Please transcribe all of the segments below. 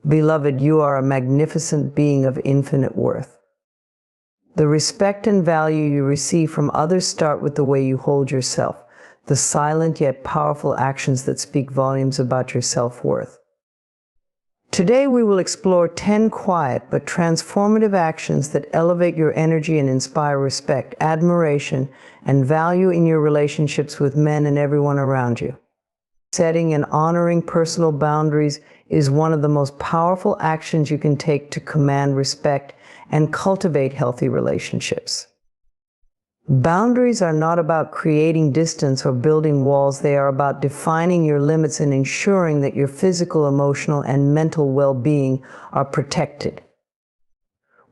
Beloved, you are a magnificent being of infinite worth. The respect and value you receive from others start with the way you hold yourself, the silent yet powerful actions that speak volumes about your self-worth. Today we will explore 10 quiet but transformative actions that elevate your energy and inspire respect, admiration, and value in your relationships with men and everyone around you. Setting and honoring personal boundaries is one of the most powerful actions you can take to command respect and cultivate healthy relationships. Boundaries are not about creating distance or building walls. They are about defining your limits and ensuring that your physical, emotional, and mental well-being are protected.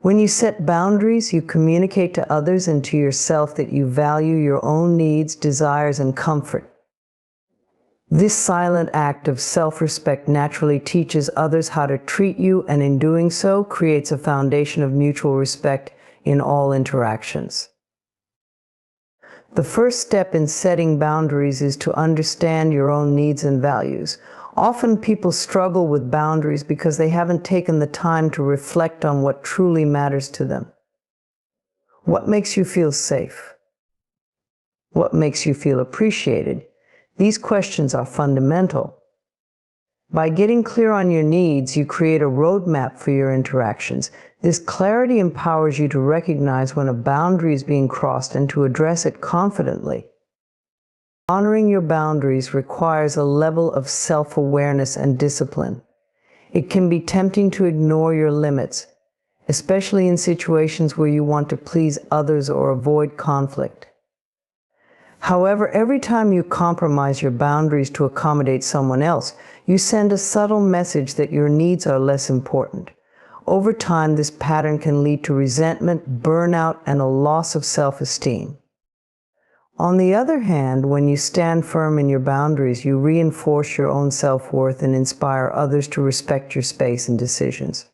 When you set boundaries, you communicate to others and to yourself that you value your own needs, desires, and comfort. This silent act of self-respect naturally teaches others how to treat you, and in doing so, creates a foundation of mutual respect in all interactions. The first step in setting boundaries is to understand your own needs and values. Often people struggle with boundaries because they haven't taken the time to reflect on what truly matters to them. What makes you feel safe? What makes you feel appreciated? These questions are fundamental. By getting clear on your needs, you create a roadmap for your interactions. This clarity empowers you to recognize when a boundary is being crossed and to address it confidently. Honoring your boundaries requires a level of self-awareness and discipline. It can be tempting to ignore your limits, especially in situations where you want to please others or avoid conflict. However, every time you compromise your boundaries to accommodate someone else, you send a subtle message that your needs are less important. Over time, this pattern can lead to resentment, burnout, and a loss of self-esteem. On the other hand, when you stand firm in your boundaries, you reinforce your own self-worth and inspire others to respect your space and decisions.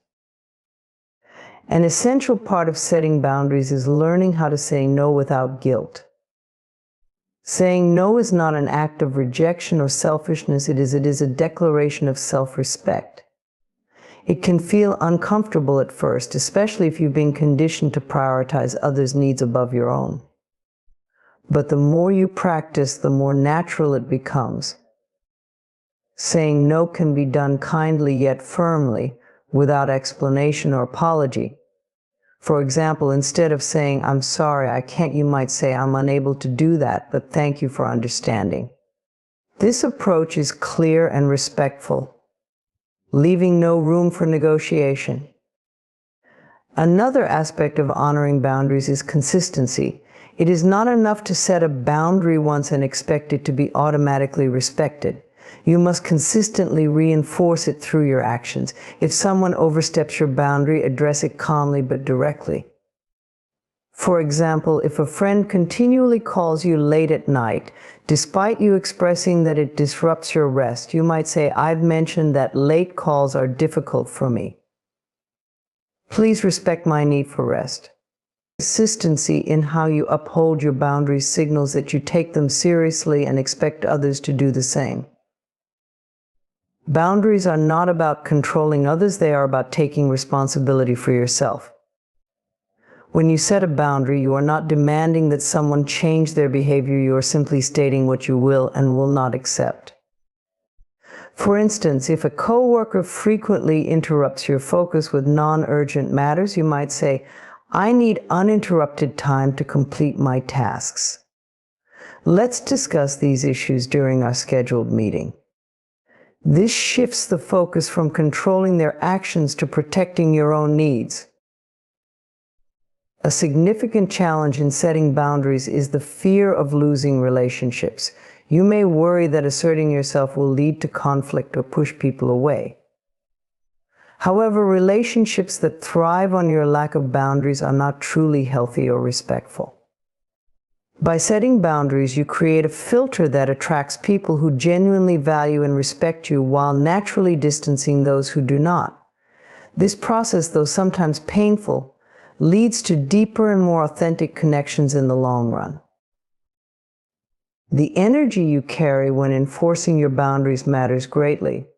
An essential part of setting boundaries is learning how to say no without guilt. Saying no is not an act of rejection or selfishness, it is a declaration of self-respect. It can feel uncomfortable at first, especially if you've been conditioned to prioritize others' needs above your own. But the more you practice, the more natural it becomes. Saying no can be done kindly yet firmly, without explanation or apology. For example, instead of saying, "I'm sorry, I can't," you might say, "I'm unable to do that, but thank you for understanding." This approach is clear and respectful, leaving no room for negotiation. Another aspect of honoring boundaries is consistency. It is not enough to set a boundary once and expect it to be automatically respected. You must consistently reinforce it through your actions. If someone oversteps your boundary, address it calmly but directly. For example, if a friend continually calls you late at night, despite you expressing that it disrupts your rest, you might say, "I've mentioned that late calls are difficult for me. Please respect my need for rest." Consistency in how you uphold your boundaries signals that you take them seriously and expect others to do the same. Boundaries are not about controlling others, they are about taking responsibility for yourself. When you set a boundary, you are not demanding that someone change their behavior, you are simply stating what you will and will not accept. For instance, if a coworker frequently interrupts your focus with non-urgent matters, you might say, "I need uninterrupted time to complete my tasks. Let's discuss these issues during our scheduled meeting." This shifts the focus from controlling their actions to protecting your own needs. A significant challenge in setting boundaries is the fear of losing relationships. You may worry that asserting yourself will lead to conflict or push people away. However, relationships that thrive on your lack of boundaries are not truly healthy or respectful. By setting boundaries, you create a filter that attracts people who genuinely value and respect you while naturally distancing those who do not. This process, though sometimes painful, leads to deeper and more authentic connections in the long run. The energy you carry when enforcing your boundaries matters greatly.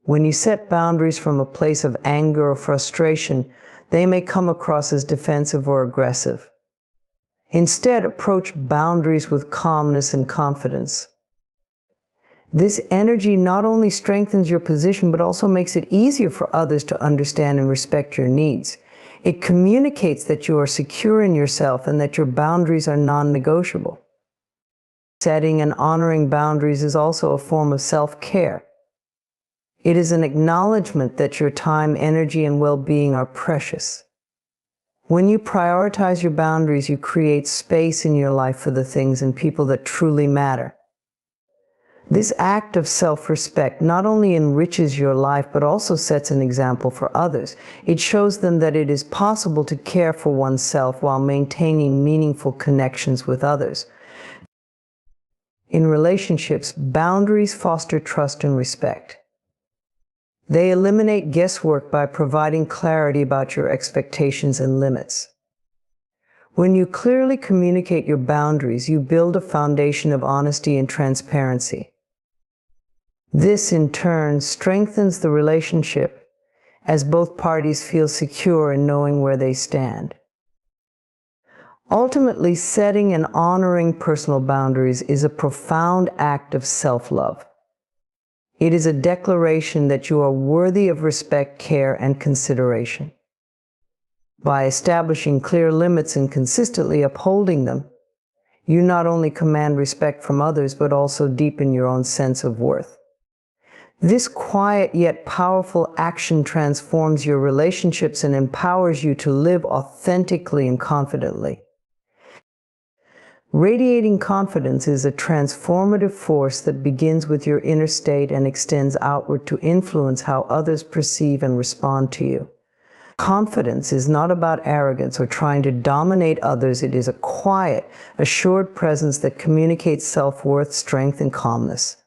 When you set boundaries from a place of anger or frustration, they may come across as defensive or aggressive. Instead, approach boundaries with calmness and confidence. This energy not only strengthens your position, but also makes it easier for others to understand and respect your needs. It communicates that you are secure in yourself and that your boundaries are non-negotiable. Setting and honoring boundaries is also a form of self-care. It is an acknowledgement that your time, energy, and well-being are precious. When you prioritize your boundaries, you create space in your life for the things and people that truly matter. This act of self-respect not only enriches your life, but also sets an example for others. It shows them that it is possible to care for oneself while maintaining meaningful connections with others. In relationships, boundaries foster trust and respect. They eliminate guesswork by providing clarity about your expectations and limits. When you clearly communicate your boundaries, you build a foundation of honesty and transparency. This, in turn, strengthens the relationship as both parties feel secure in knowing where they stand. Ultimately, setting and honoring personal boundaries is a profound act of self-love. It is a declaration that you are worthy of respect, care, and consideration. By establishing clear limits and consistently upholding them, you not only command respect from others, but also deepen your own sense of worth. This quiet yet powerful action transforms your relationships and empowers you to live authentically and confidently. Radiating confidence is a transformative force that begins with your inner state and extends outward to influence how others perceive and respond to you. Confidence is not about arrogance or trying to dominate others. It is a quiet, assured presence that communicates self-worth, strength, and calmness.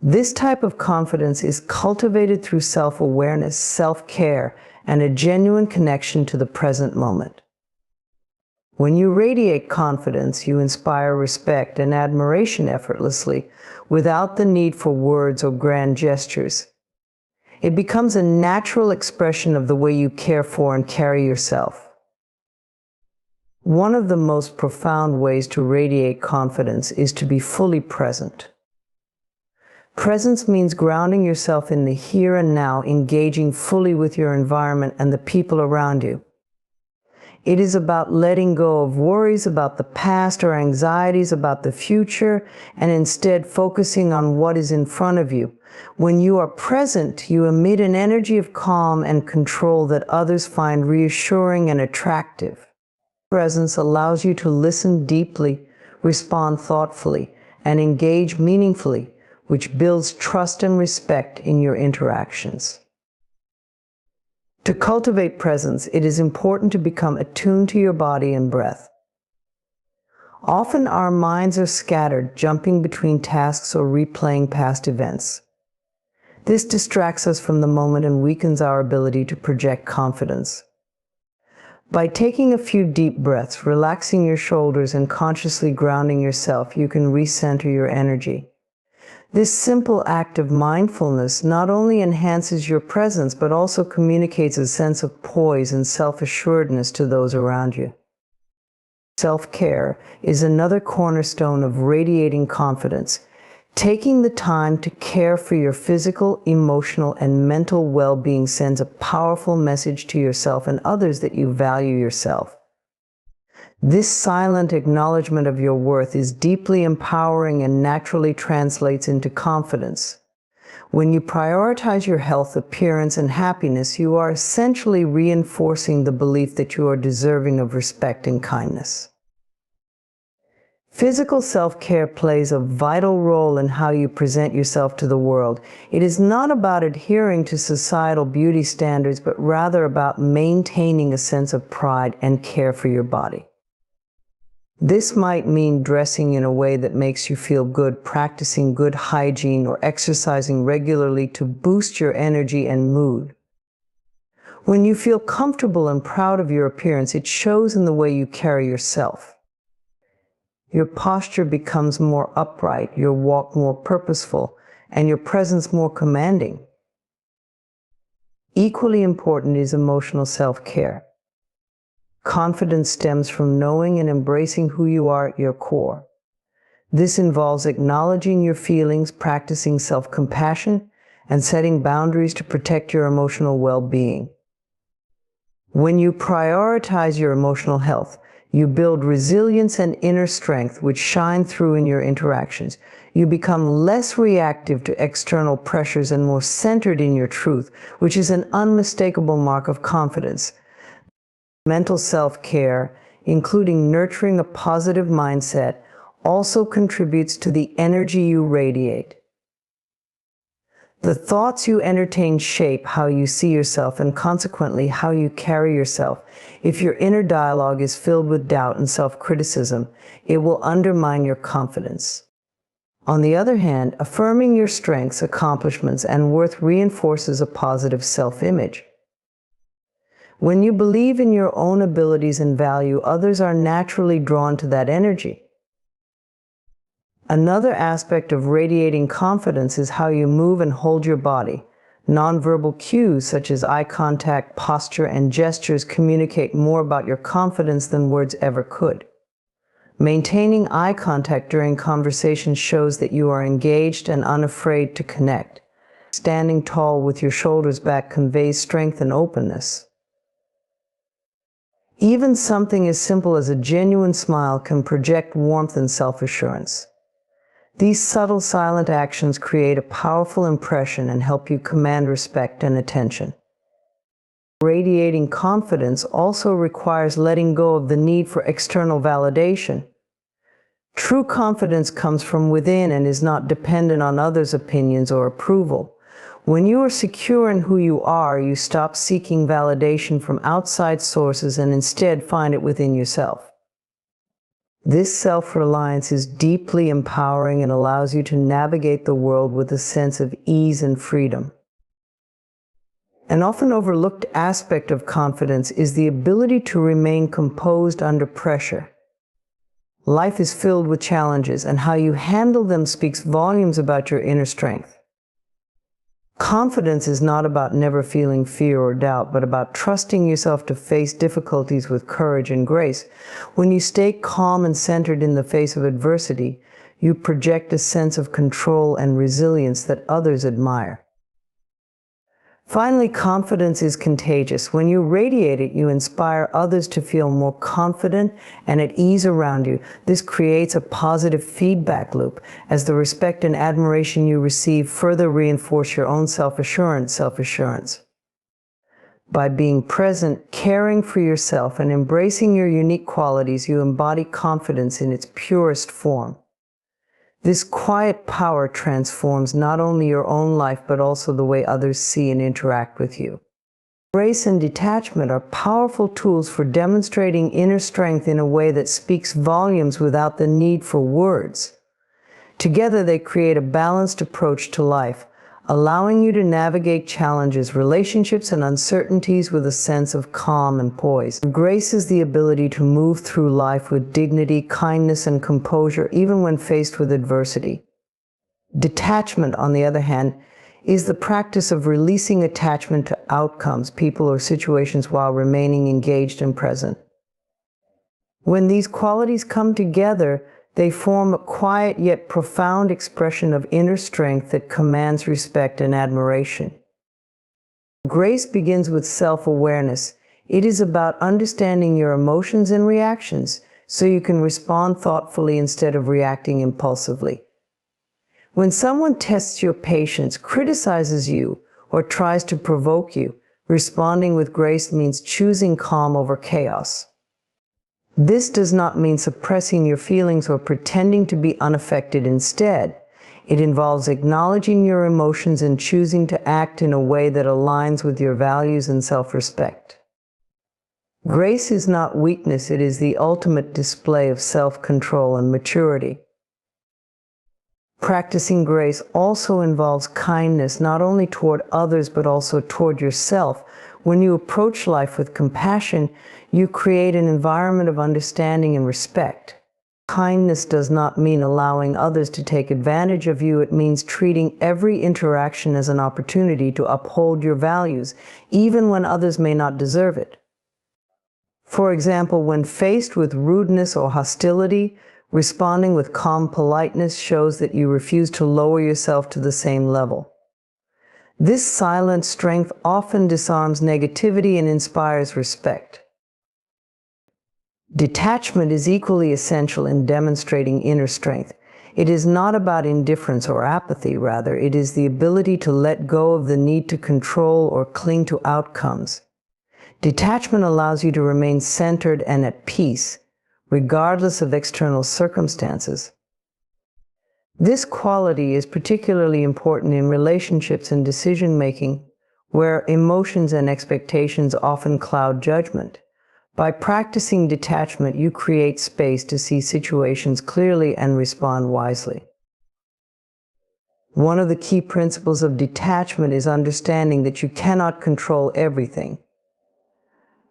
This type of confidence is cultivated through self-awareness, self-care, and a genuine connection to the present moment. When you radiate confidence, you inspire respect and admiration effortlessly, without the need for words or grand gestures. It becomes a natural expression of the way you care for and carry yourself. One of the most profound ways to radiate confidence is to be fully present. Presence means grounding yourself in the here and now, engaging fully with your environment and the people around you. It is about letting go of worries about the past or anxieties about the future, and instead focusing on what is in front of you. When you are present, you emit an energy of calm and control that others find reassuring and attractive. Presence allows you to listen deeply, respond thoughtfully, and engage meaningfully, which builds trust and respect in your interactions. To cultivate presence, it is important to become attuned to your body and breath. Often our minds are scattered, jumping between tasks or replaying past events. This distracts us from the moment and weakens our ability to project confidence. By taking a few deep breaths, relaxing your shoulders, and consciously grounding yourself, you can recenter your energy. This simple act of mindfulness not only enhances your presence, but also communicates a sense of poise and self-assuredness to those around you. Self-care is another cornerstone of radiating confidence. Taking the time to care for your physical, emotional, and mental well-being sends a powerful message to yourself and others that you value yourself. This silent acknowledgement of your worth is deeply empowering and naturally translates into confidence. When you prioritize your health, appearance, and happiness, you are essentially reinforcing the belief that you are deserving of respect and kindness. Physical self-care plays a vital role in how you present yourself to the world. It is not about adhering to societal beauty standards, but rather about maintaining a sense of pride and care for your body. This might mean dressing in a way that makes you feel good, practicing good hygiene, or exercising regularly to boost your energy and mood. When you feel comfortable and proud of your appearance, it shows in the way you carry yourself. Your posture becomes more upright, your walk more purposeful, and your presence more commanding. Equally important is emotional self-care. Confidence stems from knowing and embracing who you are at your core. This involves acknowledging your feelings, practicing self-compassion, and setting boundaries to protect your emotional well-being. When you prioritize your emotional health, you build resilience and inner strength which shine through in your interactions. You become less reactive to external pressures and more centered in your truth, which is an unmistakable mark of confidence. Mental self-care, including nurturing a positive mindset, also contributes to the energy you radiate. The thoughts you entertain shape how you see yourself and consequently how you carry yourself. If your inner dialogue is filled with doubt and self-criticism, it will undermine your confidence. On the other hand, affirming your strengths, accomplishments, and worth reinforces a positive self-image. When you believe in your own abilities and value, others are naturally drawn to that energy. Another aspect of radiating confidence is how you move and hold your body. Nonverbal cues such as eye contact, posture, and gestures communicate more about your confidence than words ever could. Maintaining eye contact during conversations shows that you are engaged and unafraid to connect. Standing tall with your shoulders back conveys strength and openness. Even something as simple as a genuine smile can project warmth and self-assurance. These subtle, silent actions create a powerful impression and help you command respect and attention. Radiating confidence also requires letting go of the need for external validation. True confidence comes from within and is not dependent on others' opinions or approval. When you are secure in who you are, you stop seeking validation from outside sources and instead find it within yourself. This self-reliance is deeply empowering and allows you to navigate the world with a sense of ease and freedom. An often overlooked aspect of confidence is the ability to remain composed under pressure. Life is filled with challenges, and how you handle them speaks volumes about your inner strength. Confidence is not about never feeling fear or doubt, but about trusting yourself to face difficulties with courage and grace. When you stay calm and centered in the face of adversity, you project a sense of control and resilience that others admire. Finally, confidence is contagious. When you radiate it, you inspire others to feel more confident and at ease around you. This creates a positive feedback loop, as the respect and admiration you receive further reinforce your own self-assurance. By being present, caring for yourself, and embracing your unique qualities, you embody confidence in its purest form. This quiet power transforms not only your own life, but also the way others see and interact with you. Grace and detachment are powerful tools for demonstrating inner strength in a way that speaks volumes without the need for words. Together, they create a balanced approach to life, allowing you to navigate challenges, relationships, and uncertainties with a sense of calm and poise. Grace is the ability to move through life with dignity, kindness, and composure, even when faced with adversity. Detachment, on the other hand, is the practice of releasing attachment to outcomes, people, or situations while remaining engaged and present. When these qualities come together, they form a quiet yet profound expression of inner strength that commands respect and admiration. Grace begins with self-awareness. It is about understanding your emotions and reactions so you can respond thoughtfully instead of reacting impulsively. When someone tests your patience, criticizes you, or tries to provoke you, responding with grace means choosing calm over chaos. This does not mean suppressing your feelings or pretending to be unaffected. Instead, it involves acknowledging your emotions and choosing to act in a way that aligns with your values and self-respect. Grace is not weakness, it is the ultimate display of self-control and maturity. Practicing grace also involves kindness, not only toward others but also toward yourself. When you approach life with compassion, you create an environment of understanding and respect. Kindness does not mean allowing others to take advantage of you. It means treating every interaction as an opportunity to uphold your values, even when others may not deserve it. For example, when faced with rudeness or hostility, responding with calm politeness shows that you refuse to lower yourself to the same level. This silent strength often disarms negativity and inspires respect. Detachment is equally essential in demonstrating inner strength. It is not about indifference or apathy, rather, it is the ability to let go of the need to control or cling to outcomes. Detachment allows you to remain centered and at peace, regardless of external circumstances. This quality is particularly important in relationships and decision-making, where emotions and expectations often cloud judgment. By practicing detachment, you create space to see situations clearly and respond wisely. One of the key principles of detachment is understanding that you cannot control everything.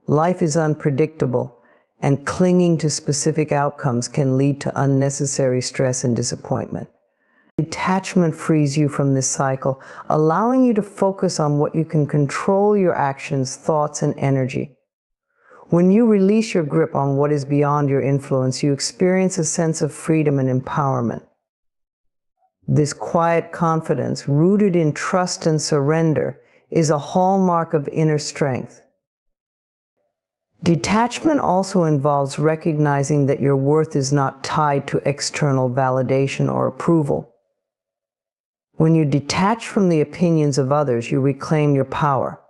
Life is unpredictable, and clinging to specific outcomes can lead to unnecessary stress and disappointment. Detachment frees you from this cycle, allowing you to focus on what you can control: your actions, thoughts, and energy. When you release your grip on what is beyond your influence, you experience a sense of freedom and empowerment. This quiet confidence, rooted in trust and surrender, is a hallmark of inner strength. Detachment also involves recognizing that your worth is not tied to external validation or approval. When you detach from the opinions of others, you reclaim your power.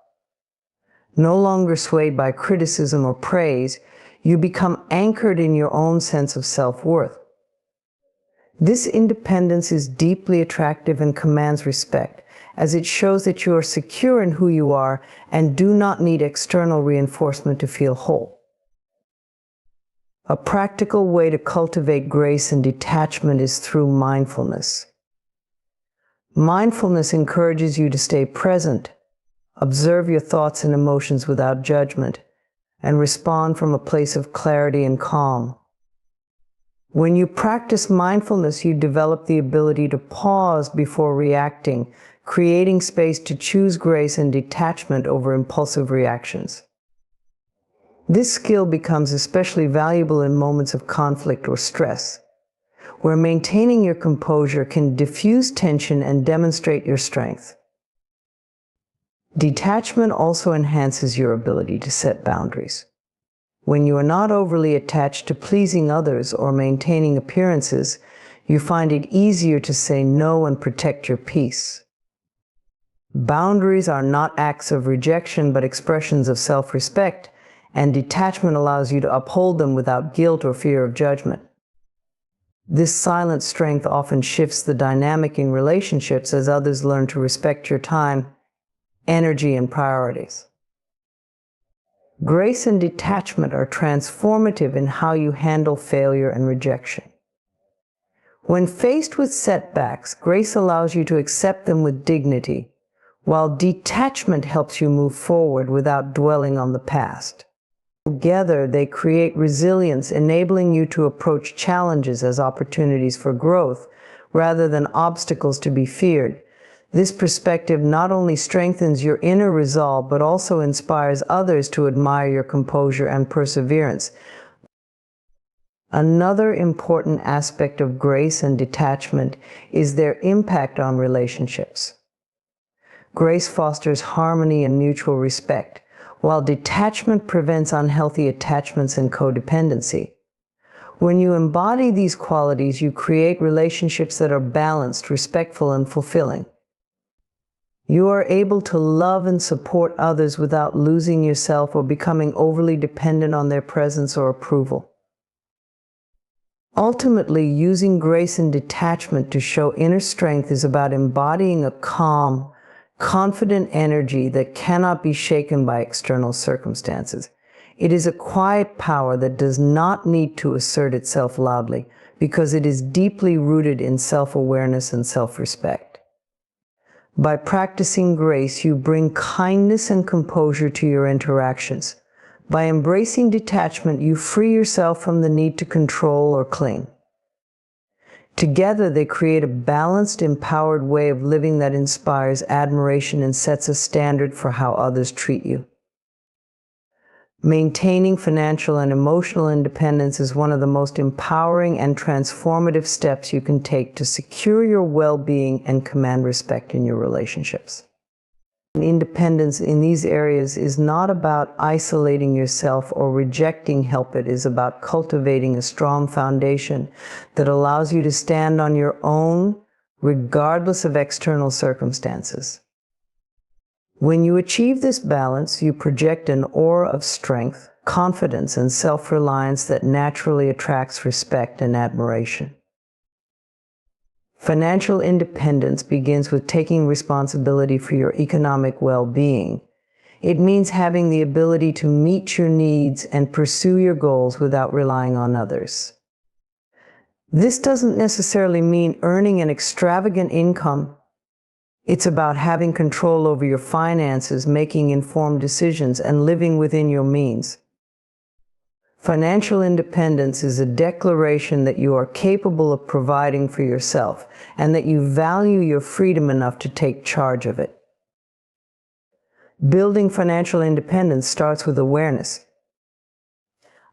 No longer swayed by criticism or praise, you become anchored in your own sense of self-worth. This independence is deeply attractive and commands respect, as it shows that you are secure in who you are and do not need external reinforcement to feel whole. A practical way to cultivate grace and detachment is through mindfulness. Mindfulness encourages you to stay present, observe your thoughts and emotions without judgment, and respond from a place of clarity and calm. When you practice mindfulness, you develop the ability to pause before reacting, creating space to choose grace and detachment over impulsive reactions. This skill becomes especially valuable in moments of conflict or stress, where maintaining your composure can diffuse tension and demonstrate your strength. Detachment also enhances your ability to set boundaries. When you are not overly attached to pleasing others or maintaining appearances, you find it easier to say no and protect your peace. Boundaries are not acts of rejection, but expressions of self-respect, and detachment allows you to uphold them without guilt or fear of judgment. This silent strength often shifts the dynamic in relationships as others learn to respect your time, energy, and priorities. Grace and detachment are transformative in how you handle failure and rejection. When faced with setbacks, grace allows you to accept them with dignity, while detachment helps you move forward without dwelling on the past. Together, they create resilience, enabling you to approach challenges as opportunities for growth rather than obstacles to be feared. This perspective not only strengthens your inner resolve, but also inspires others to admire your composure and perseverance. Another important aspect of grace and detachment is their impact on relationships. Grace fosters harmony and mutual respect, while detachment prevents unhealthy attachments and codependency. When you embody these qualities, you create relationships that are balanced, respectful, and fulfilling. You are able to love and support others without losing yourself or becoming overly dependent on their presence or approval. Ultimately, using grace and detachment to show inner strength is about embodying a calm, confident energy that cannot be shaken by external circumstances. It is a quiet power that does not need to assert itself loudly, because it is deeply rooted in self-awareness and self-respect. By practicing grace, you bring kindness and composure to your interactions. By embracing detachment, you free yourself from the need to control or cling. Together, they create a balanced, empowered way of living that inspires admiration and sets a standard for how others treat you. Maintaining financial and emotional independence is one of the most empowering and transformative steps you can take to secure your well-being and command respect in your relationships. Independence in these areas is not about isolating yourself or rejecting help. It is about cultivating a strong foundation that allows you to stand on your own, regardless of external circumstances. When you achieve this balance, you project an aura of strength, confidence, and self-reliance that naturally attracts respect and admiration. Financial independence begins with taking responsibility for your economic well-being. It means having the ability to meet your needs and pursue your goals without relying on others. This doesn't necessarily mean earning an extravagant income. It's about having control over your finances, making informed decisions, and living within your means. Financial independence is a declaration that you are capable of providing for yourself and that you value your freedom enough to take charge of it. Building financial independence starts with awareness.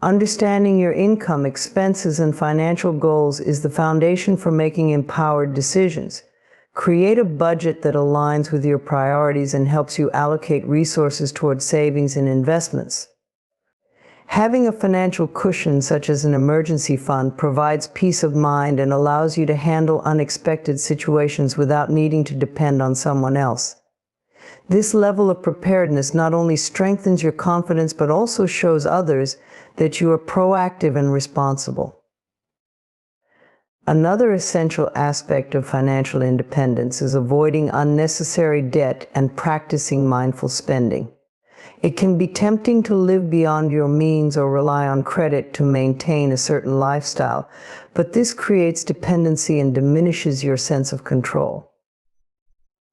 Understanding your income, expenses, and financial goals is the foundation for making empowered decisions. Create a budget that aligns with your priorities and helps you allocate resources toward savings and investments. Having a financial cushion, such as an emergency fund, provides peace of mind and allows you to handle unexpected situations without needing to depend on someone else. This level of preparedness not only strengthens your confidence, but also shows others that you are proactive and responsible. Another essential aspect of financial independence is avoiding unnecessary debt and practicing mindful spending. It can be tempting to live beyond your means or rely on credit to maintain a certain lifestyle, but this creates dependency and diminishes your sense of control.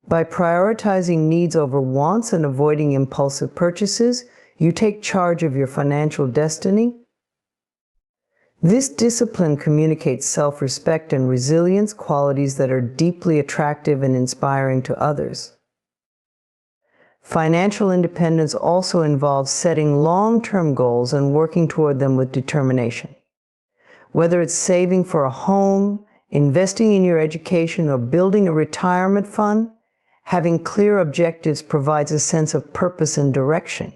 By prioritizing needs over wants and avoiding impulsive purchases, you take charge of your financial destiny. This discipline communicates self-respect and resilience, qualities that are deeply attractive and inspiring to others. Financial independence also involves setting long-term goals and working toward them with determination. Whether it's saving for a home, investing in your education, or building a retirement fund, having clear objectives provides a sense of purpose and direction.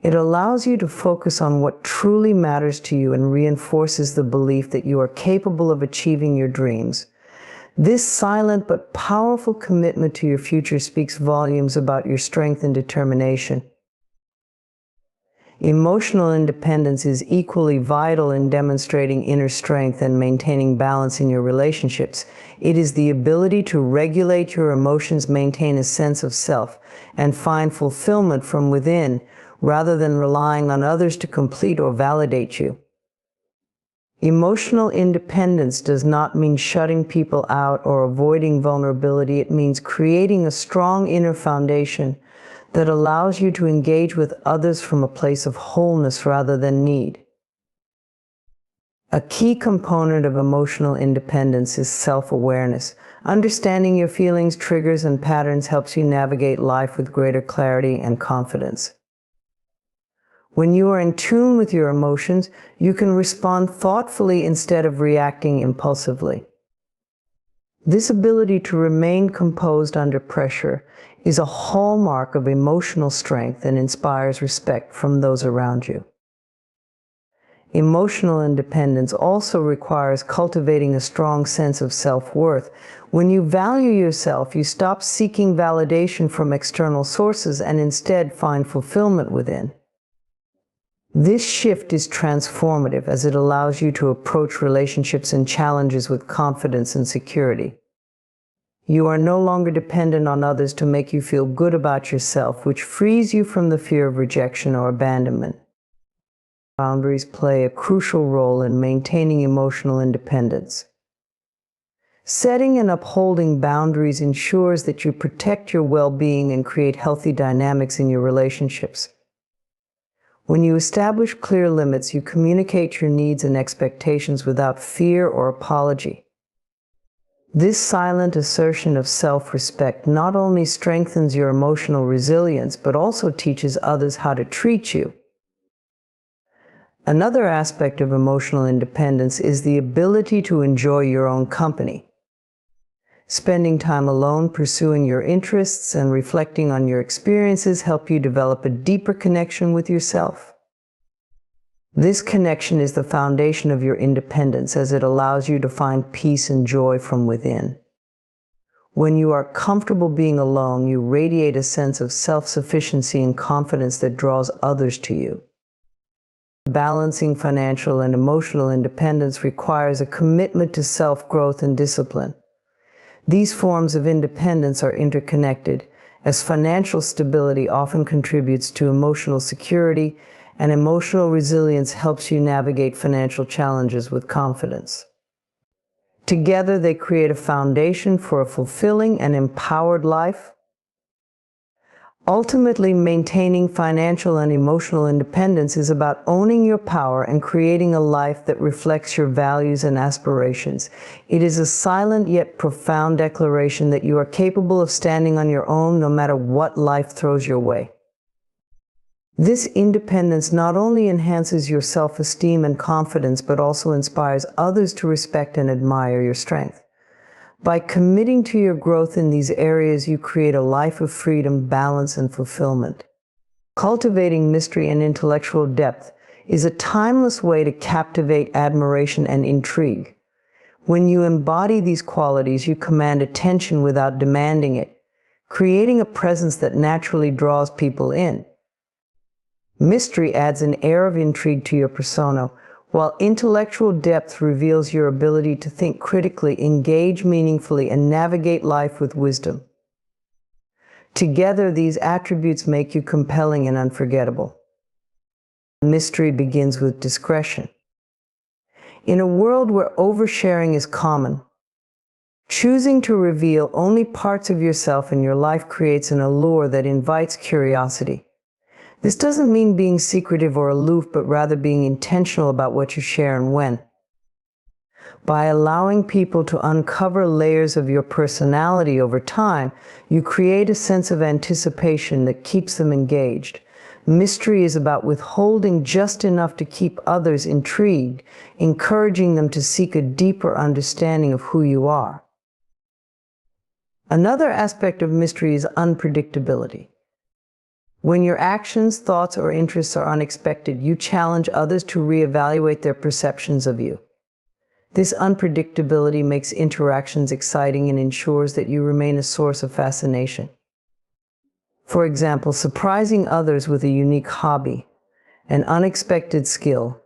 It allows you to focus on what truly matters to you and reinforces the belief that you are capable of achieving your dreams. This silent but powerful commitment to your future speaks volumes about your strength and determination. Emotional independence is equally vital in demonstrating inner strength and maintaining balance in your relationships. It is the ability to regulate your emotions, maintain a sense of self, and find fulfillment from within, rather than relying on others to complete or validate you. Emotional independence does not mean shutting people out or avoiding vulnerability. It means creating a strong inner foundation that allows you to engage with others from a place of wholeness rather than need. A key component of emotional independence is self-awareness. Understanding your feelings, triggers, and patterns helps you navigate life with greater clarity and confidence. When you are in tune with your emotions, you can respond thoughtfully instead of reacting impulsively. This ability to remain composed under pressure is a hallmark of emotional strength and inspires respect from those around you. Emotional independence also requires cultivating a strong sense of self-worth. When you value yourself, you stop seeking validation from external sources and instead find fulfillment within. This shift is transformative as it allows you to approach relationships and challenges with confidence and security. You are no longer dependent on others to make you feel good about yourself, which frees you from the fear of rejection or abandonment. Boundaries play a crucial role in maintaining emotional independence. Setting and upholding boundaries ensures that you protect your well-being and create healthy dynamics in your relationships. When you establish clear limits, you communicate your needs and expectations without fear or apology. This silent assertion of self-respect not only strengthens your emotional resilience, but also teaches others how to treat you. Another aspect of emotional independence is the ability to enjoy your own company. Spending time alone, pursuing your interests, and reflecting on your experiences help you develop a deeper connection with yourself. This connection is the foundation of your independence, as it allows you to find peace and joy from within. When you are comfortable being alone, you radiate a sense of self-sufficiency and confidence that draws others to you. Balancing financial and emotional independence requires a commitment to self-growth and discipline. These forms of independence are interconnected, as financial stability often contributes to emotional security, and emotional resilience helps you navigate financial challenges with confidence. Together, they create a foundation for a fulfilling and empowered life. Ultimately, maintaining financial and emotional independence is about owning your power and creating a life that reflects your values and aspirations. It is a silent yet profound declaration that you are capable of standing on your own no matter what life throws your way. This independence not only enhances your self-esteem and confidence, but also inspires others to respect and admire your strength. By committing to your growth in these areas, you create a life of freedom, balance, and fulfillment. Cultivating mystery and intellectual depth is a timeless way to captivate admiration and intrigue. When you embody these qualities, you command attention without demanding it, creating a presence that naturally draws people in. Mystery adds an air of intrigue to your persona, while intellectual depth reveals your ability to think critically, engage meaningfully, and navigate life with wisdom. Together, these attributes make you compelling and unforgettable. Mystery begins with discretion. In a world where oversharing is common, choosing to reveal only parts of yourself in your life creates an allure that invites curiosity. This doesn't mean being secretive or aloof, but rather being intentional about what you share and when. By allowing people to uncover layers of your personality over time, you create a sense of anticipation that keeps them engaged. Mystery is about withholding just enough to keep others intrigued, encouraging them to seek a deeper understanding of who you are. Another aspect of mystery is unpredictability. When your actions, thoughts, or interests are unexpected, you challenge others to reevaluate their perceptions of you. This unpredictability makes interactions exciting and ensures that you remain a source of fascination. For example, surprising others with a unique hobby, an unexpected skill,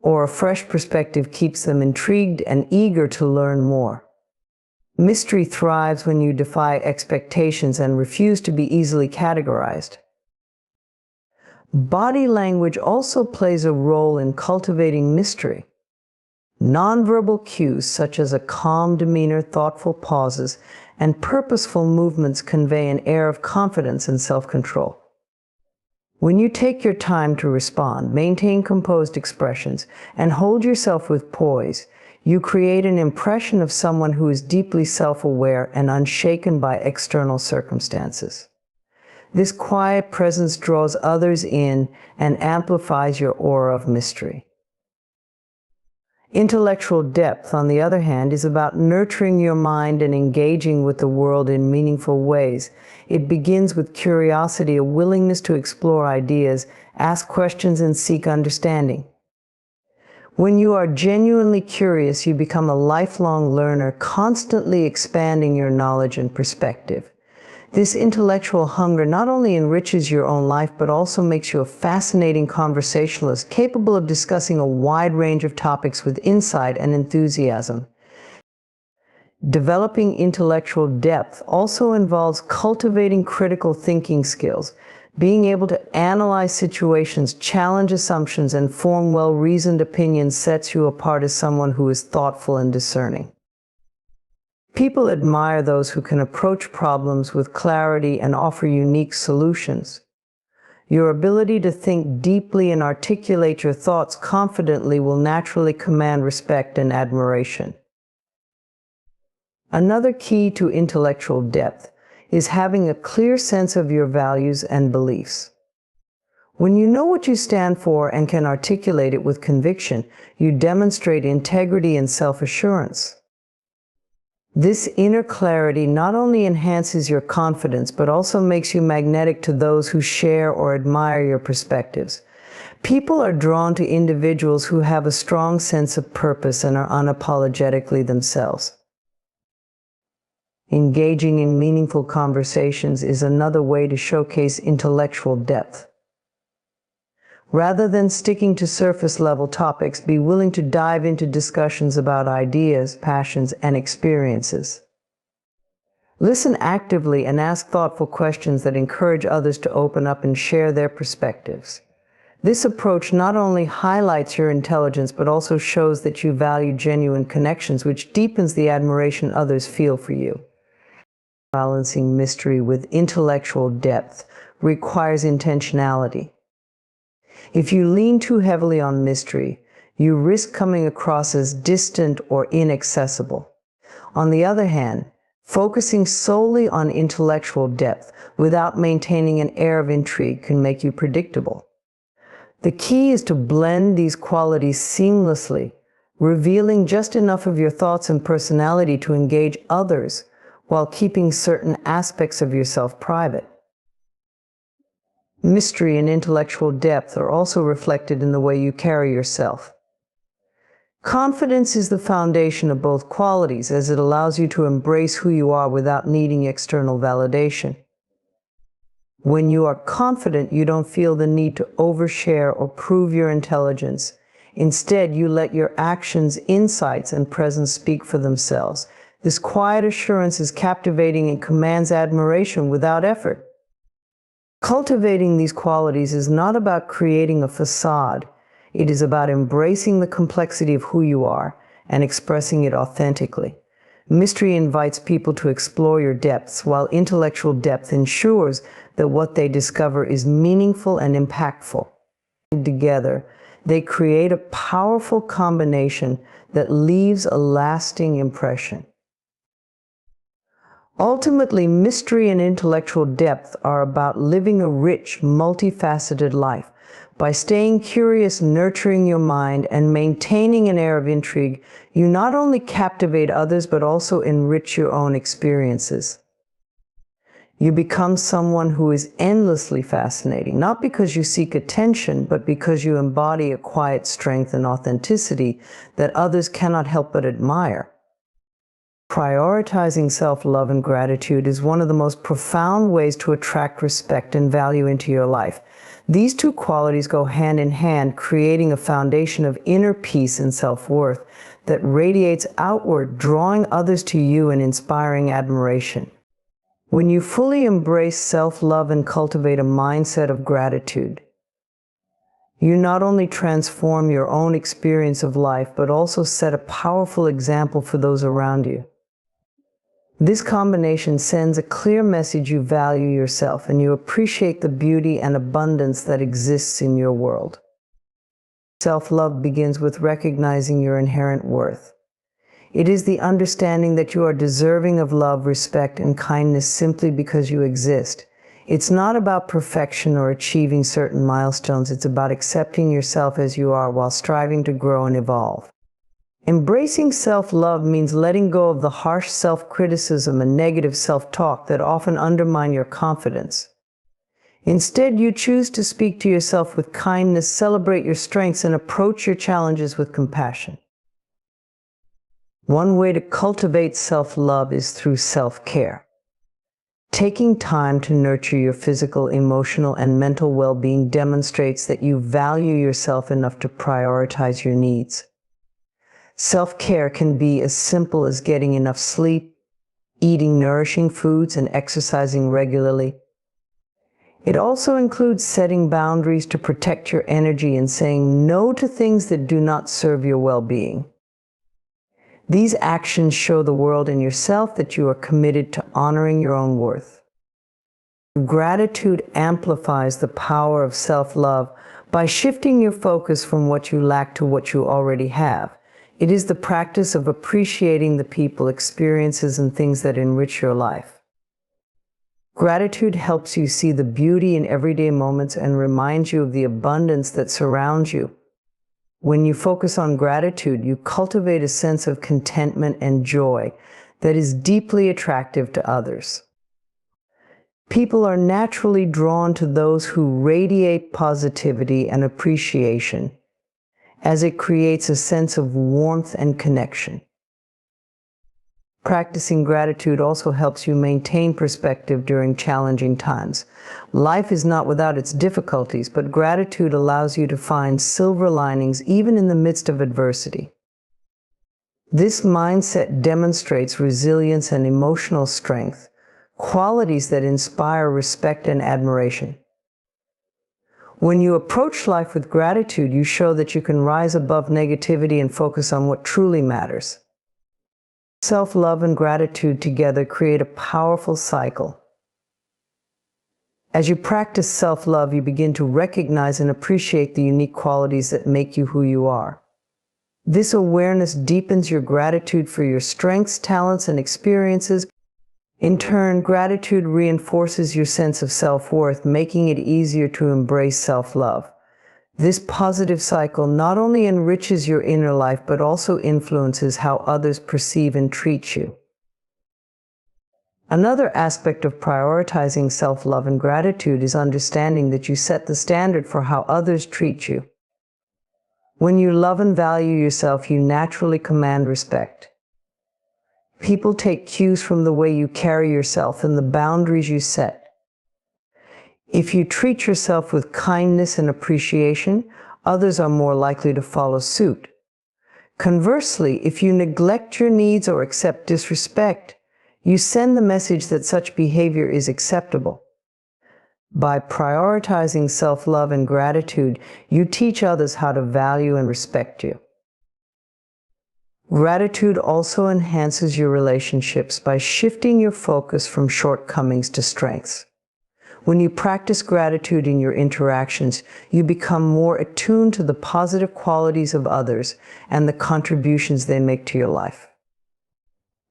or a fresh perspective keeps them intrigued and eager to learn more. Mystery thrives when you defy expectations and refuse to be easily categorized. Body language also plays a role in cultivating mystery. Nonverbal cues such as a calm demeanor, thoughtful pauses, and purposeful movements convey an air of confidence and self-control. When you take your time to respond, maintain composed expressions, and hold yourself with poise, you create an impression of someone who is deeply self-aware and unshaken by external circumstances. This quiet presence draws others in and amplifies your aura of mystery. Intellectual depth, on the other hand, is about nurturing your mind and engaging with the world in meaningful ways. It begins with curiosity, a willingness to explore ideas, ask questions, and seek understanding. When you are genuinely curious, you become a lifelong learner, constantly expanding your knowledge and perspective. This intellectual hunger not only enriches your own life, but also makes you a fascinating conversationalist, capable of discussing a wide range of topics with insight and enthusiasm. Developing intellectual depth also involves cultivating critical thinking skills. Being able to analyze situations, challenge assumptions, and form well-reasoned opinions sets you apart as someone who is thoughtful and discerning. People admire those who can approach problems with clarity and offer unique solutions. Your ability to think deeply and articulate your thoughts confidently will naturally command respect and admiration. Another key to intellectual depth is having a clear sense of your values and beliefs. When you know what you stand for and can articulate it with conviction, you demonstrate integrity and self-assurance. This inner clarity not only enhances your confidence, but also makes you magnetic to those who share or admire your perspectives. People are drawn to individuals who have a strong sense of purpose and are unapologetically themselves. Engaging in meaningful conversations is another way to showcase intellectual depth. Rather than sticking to surface-level topics, be willing to dive into discussions about ideas, passions, and experiences. Listen actively and ask thoughtful questions that encourage others to open up and share their perspectives. This approach not only highlights your intelligence, but also shows that you value genuine connections, which deepens the admiration others feel for you. Balancing mystery with intellectual depth requires intentionality. If you lean too heavily on mystery, you risk coming across as distant or inaccessible. On the other hand, focusing solely on intellectual depth without maintaining an air of intrigue can make you predictable. The key is to blend these qualities seamlessly, revealing just enough of your thoughts and personality to engage others while keeping certain aspects of yourself private. Mystery and intellectual depth are also reflected in the way you carry yourself. Confidence is the foundation of both qualities, as it allows you to embrace who you are without needing external validation. When you are confident, you don't feel the need to overshare or prove your intelligence. Instead, you let your actions, insights, and presence speak for themselves. This quiet assurance is captivating and commands admiration without effort. Cultivating these qualities is not about creating a facade. It is about embracing the complexity of who you are and expressing it authentically. Mystery invites people to explore your depths, while intellectual depth ensures that what they discover is meaningful and impactful. Together, they create a powerful combination that leaves a lasting impression. Ultimately, mystery and intellectual depth are about living a rich, multifaceted life. By staying curious, nurturing your mind, and maintaining an air of intrigue, you not only captivate others, but also enrich your own experiences. You become someone who is endlessly fascinating, not because you seek attention, but because you embody a quiet strength and authenticity that others cannot help but admire. Prioritizing self-love and gratitude is one of the most profound ways to attract respect and value into your life. These two qualities go hand in hand, creating a foundation of inner peace and self-worth that radiates outward, drawing others to you and inspiring admiration. When you fully embrace self-love and cultivate a mindset of gratitude, you not only transform your own experience of life, but also set a powerful example for those around you. This combination sends a clear message: you value yourself and you appreciate the beauty and abundance that exists in your world. Self-love begins with recognizing your inherent worth. It is the understanding that you are deserving of love, respect, and kindness simply because you exist. It's not about perfection or achieving certain milestones. It's about accepting yourself as you are while striving to grow and evolve. Embracing self-love means letting go of the harsh self-criticism and negative self-talk that often undermine your confidence. Instead, you choose to speak to yourself with kindness, celebrate your strengths, and approach your challenges with compassion. One way to cultivate self-love is through self-care. Taking time to nurture your physical, emotional, and mental well-being demonstrates that you value yourself enough to prioritize your needs. Self-care can be as simple as getting enough sleep, eating nourishing foods, and exercising regularly. It also includes setting boundaries to protect your energy and saying no to things that do not serve your well-being. These actions show the world and yourself that you are committed to honoring your own worth. Gratitude amplifies the power of self-love by shifting your focus from what you lack to what you already have. It is the practice of appreciating the people, experiences, and things that enrich your life. Gratitude helps you see the beauty in everyday moments and reminds you of the abundance that surrounds you. When you focus on gratitude, you cultivate a sense of contentment and joy that is deeply attractive to others. People are naturally drawn to those who radiate positivity and appreciation, as it creates a sense of warmth and connection. Practicing gratitude also helps you maintain perspective during challenging times. Life is not without its difficulties, but gratitude allows you to find silver linings even in the midst of adversity. This mindset demonstrates resilience and emotional strength, qualities that inspire respect and admiration. When you approach life with gratitude, you show that you can rise above negativity and focus on what truly matters. Self-love and gratitude together create a powerful cycle. As you practice self-love, you begin to recognize and appreciate the unique qualities that make you who you are. This awareness deepens your gratitude for your strengths, talents, and experiences. In turn, gratitude reinforces your sense of self-worth, making it easier to embrace self-love. This positive cycle not only enriches your inner life, but also influences how others perceive and treat you. Another aspect of prioritizing self-love and gratitude is understanding that you set the standard for how others treat you. When you love and value yourself, you naturally command respect. People take cues from the way you carry yourself and the boundaries you set. If you treat yourself with kindness and appreciation, others are more likely to follow suit. Conversely, if you neglect your needs or accept disrespect, you send the message that such behavior is acceptable. By prioritizing self-love and gratitude, you teach others how to value and respect you. Gratitude also enhances your relationships by shifting your focus from shortcomings to strengths. When you practice gratitude in your interactions, you become more attuned to the positive qualities of others and the contributions they make to your life.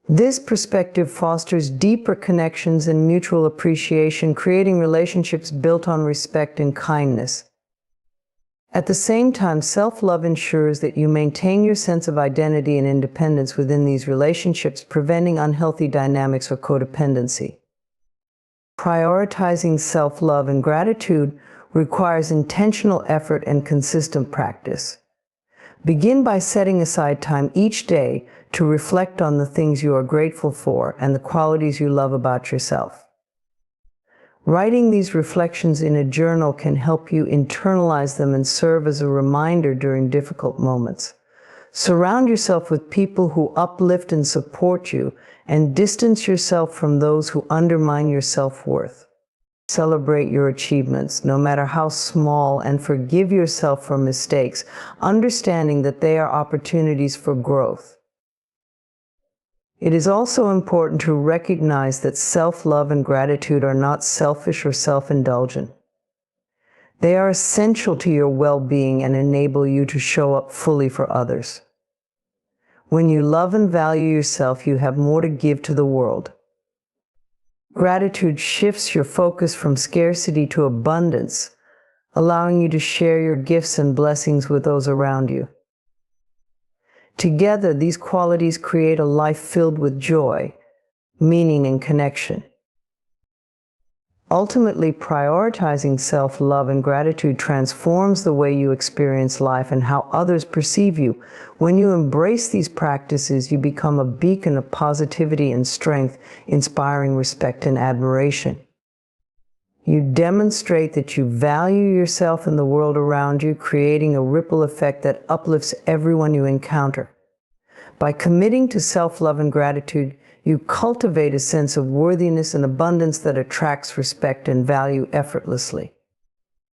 This perspective fosters deeper connections and mutual appreciation, creating relationships built on respect and kindness. At the same time, self-love ensures that you maintain your sense of identity and independence within these relationships, preventing unhealthy dynamics or codependency. Prioritizing self-love and gratitude requires intentional effort and consistent practice. Begin by setting aside time each day to reflect on the things you are grateful for and the qualities you love about yourself. Writing these reflections in a journal can help you internalize them and serve as a reminder during difficult moments. Surround yourself with people who uplift and support you, and distance yourself from those who undermine your self-worth. Celebrate your achievements, no matter how small, and forgive yourself for mistakes, understanding that they are opportunities for growth. It is also important to recognize that self-love and gratitude are not selfish or self-indulgent. They are essential to your well-being and enable you to show up fully for others. When you love and value yourself, you have more to give to the world. Gratitude shifts your focus from scarcity to abundance, allowing you to share your gifts and blessings with those around you. Together, these qualities create a life filled with joy, meaning, and connection. Ultimately, prioritizing self-love and gratitude transforms the way you experience life and how others perceive you. When you embrace these practices, you become a beacon of positivity and strength, inspiring respect and admiration. You demonstrate that you value yourself and the world around you, creating a ripple effect that uplifts everyone you encounter. By committing to self-love and gratitude, you cultivate a sense of worthiness and abundance that attracts respect and value effortlessly.